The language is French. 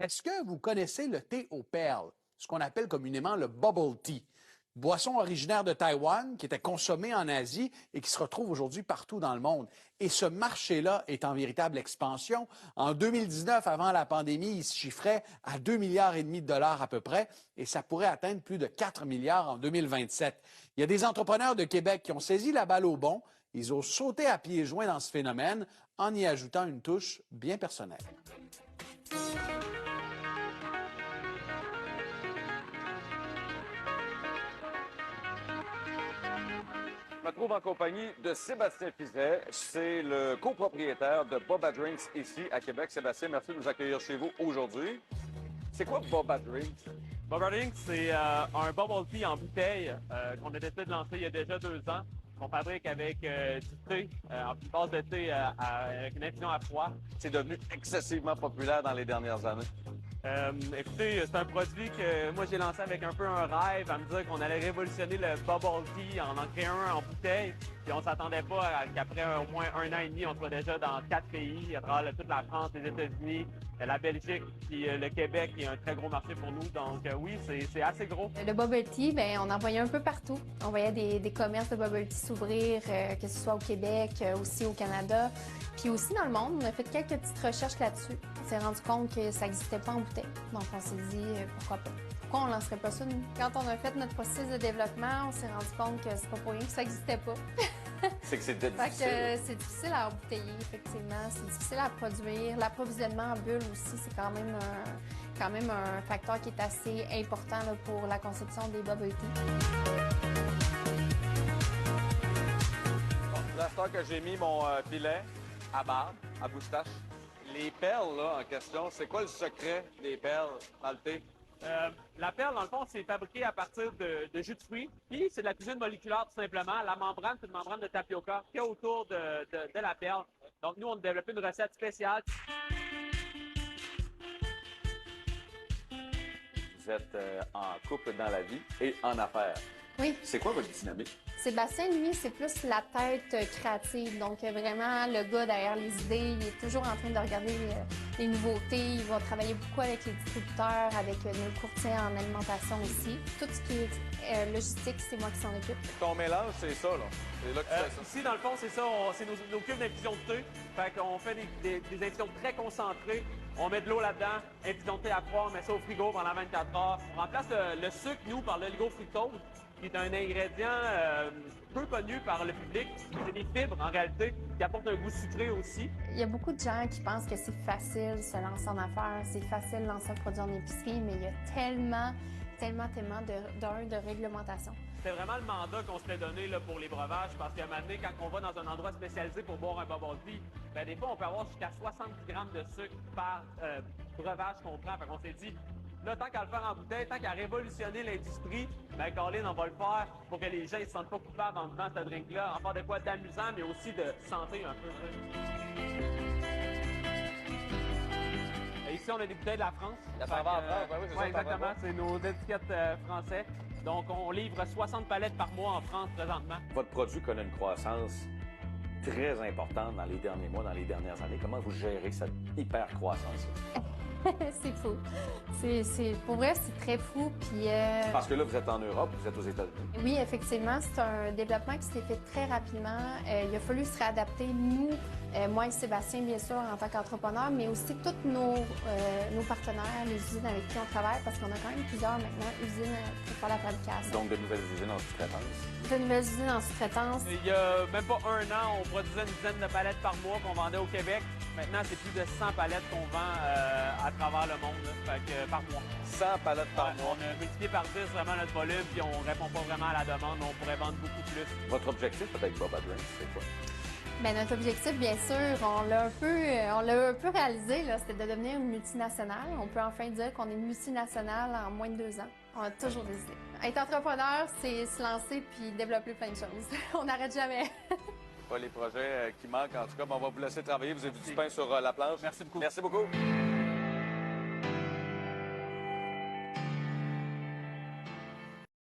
Est-ce que vous connaissez le thé aux perles, ce qu'on appelle communément le bubble tea? Boisson originaire de Taïwan qui était consommée en Asie et qui se retrouve aujourd'hui partout dans le monde. Et ce marché-là est en véritable expansion. En 2019, avant la pandémie, il se chiffrait à 2,5 milliards de dollars à peu près et ça pourrait atteindre plus de 4 milliards en 2027. Il y a des entrepreneurs de Québec qui ont saisi la balle au bond. Ils ont sauté à pieds joints dans ce phénomène en y ajoutant une touche bien personnelle. Je me trouve en compagnie de Sébastien Fizet. C'est le copropriétaire de Boba Drinks ici à Québec. Sébastien, merci de nous accueillir chez vous aujourd'hui. C'est quoi Boba Drinks? Boba Drinks, c'est un bubble tea en bouteille qu'on a décidé de lancer il y a déjà 2 ans. On fabrique avec du thé, en base de thé avec une infusion à froid. C'est devenu excessivement populaire dans les dernières années. Écoutez, c'est un produit que moi j'ai lancé avec un peu un rêve à me dire qu'on allait révolutionner le bubble tea en créant un en bouteille. Puis on s'attendait pas qu'après au moins 1 an et demi, on soit déjà dans 4 pays, à travers toute la France, les États-Unis, la Belgique, puis le Québec, qui est un très gros marché pour nous. Donc oui, c'est assez gros. Le bubble tea, ben, on en voyait un peu partout. On voyait des commerces de bubble tea s'ouvrir, que ce soit au Québec, aussi au Canada. Puis aussi dans le monde, on a fait quelques petites recherches là-dessus. On s'est rendu compte que ça n'existait pas en bouteille. Donc on s'est dit, pourquoi pas? Pourquoi on ne lancerait pas ça, nous? Quand on a fait notre processus de développement, on s'est rendu compte que c'est pas pour rien que ça n'existait pas. C'est que c'est Fait difficile. que c'est difficile à embouteiller, effectivement. C'est difficile à produire. L'approvisionnement en bulle aussi, c'est quand même un facteur qui est assez important là, pour la conception des bubble tea. Bon, l'instant que j'ai mis mon filet à barbe, à moustache, les perles là, en question, c'est quoi le secret des perles dans le thé? La perle, dans le fond, c'est fabriqué à partir de jus de fruits. Puis, c'est de la cuisine moléculaire, tout simplement. La membrane, c'est une membrane de tapioca qui est autour de la perle. Donc, nous, on a développé une recette spéciale. Vous êtes en couple dans la vie et en affaires. Oui. C'est quoi votre dynamique? Sébastien, lui, c'est plus la tête créative. Donc, vraiment, le gars derrière les idées, il est toujours en train de regarder les nouveautés. Il va travailler beaucoup avec les distributeurs, avec nos courtiers en alimentation aussi. Tout ce qui est logistique, c'est moi qui s'en occupe. Ton mélange, c'est ça, là. C'est là que tu fais ça. Ici, dans le fond, c'est ça. C'est nos cubes d'infusion de thé. Fait qu'on fait des infusions très concentrées. On met de l'eau là-dedans, infusion de thé à froid, on met ça au frigo pendant 24 heures. On remplace le sucre, nous, par l'oligofructose, qui est un ingrédient peu connu par le public. C'est des fibres, en réalité, qui apportent un goût sucré aussi. Il y a beaucoup de gens qui pensent que c'est facile de se lancer en affaires, c'est facile de lancer un produit en épicerie, mais il y a tellement de réglementation. C'est vraiment le mandat qu'on se fait donner là, pour les breuvages, parce qu'à un moment donné, quand on va dans un endroit spécialisé pour boire un bubble tea, ben, des fois, on peut avoir jusqu'à 70 grammes de sucre par breuvage qu'on prend. Fait qu'on s'est dit, là, tant qu'à le faire en bouteille, tant qu'à révolutionner l'industrie, ben, Colin, on va le faire pour que les gens ne se sentent pas coupables en buvant ce drink-là, en faire de quoi d'amusant, mais aussi de santé un peu. Ici, on a des bouteilles de la France. La saveur en France, ben oui, c'est ça, exactement. la C'est nos étiquettes français. Donc, on livre 60 palettes par mois en France présentement. Votre produit connaît une croissance très importante dans les derniers mois, dans les dernières années. Comment vous gérez cette hyper croissance-là? C'est fou. Pour vrai, c'est très fou. Puis, Parce que là, vous êtes en Europe, vous êtes aux États-Unis. oui, effectivement, c'est un développement qui s'est fait très rapidement. Il a fallu se réadapter, nous, moi et Sébastien, bien sûr, en tant qu'entrepreneur, mais aussi tous nos partenaires, les usines avec qui on travaille, parce qu'on a quand même plusieurs maintenant usines pour faire la fabrication. Donc, de nouvelles usines en sous-traitance. De nouvelles usines en sous-traitance. Il y a même pas 1 an, on produisait une dizaine de palettes par mois qu'on vendait au Québec. Maintenant, c'est plus de 100 palettes qu'on vend à travers le monde, là, fait que, par mois. 100 palettes par Ouais, mois. on a multiplié par 10 vraiment notre volume, puis on répond pas vraiment à la demande, mais on pourrait vendre beaucoup plus. Votre objectif avec Boba Drinks, c'est quoi? Bien, notre objectif, bien sûr, on l'a un peu réalisé, là, c'était de devenir une multinationale. On peut enfin dire qu'on est multinationale en moins de 2 ans. On a toujours des idées. Être entrepreneur, c'est se lancer puis développer plein de choses. On n'arrête jamais. Pas les projets qui manquent, en tout cas, mais on va vous laisser travailler. Vous avez du pain sur la planche. Merci beaucoup. Merci beaucoup.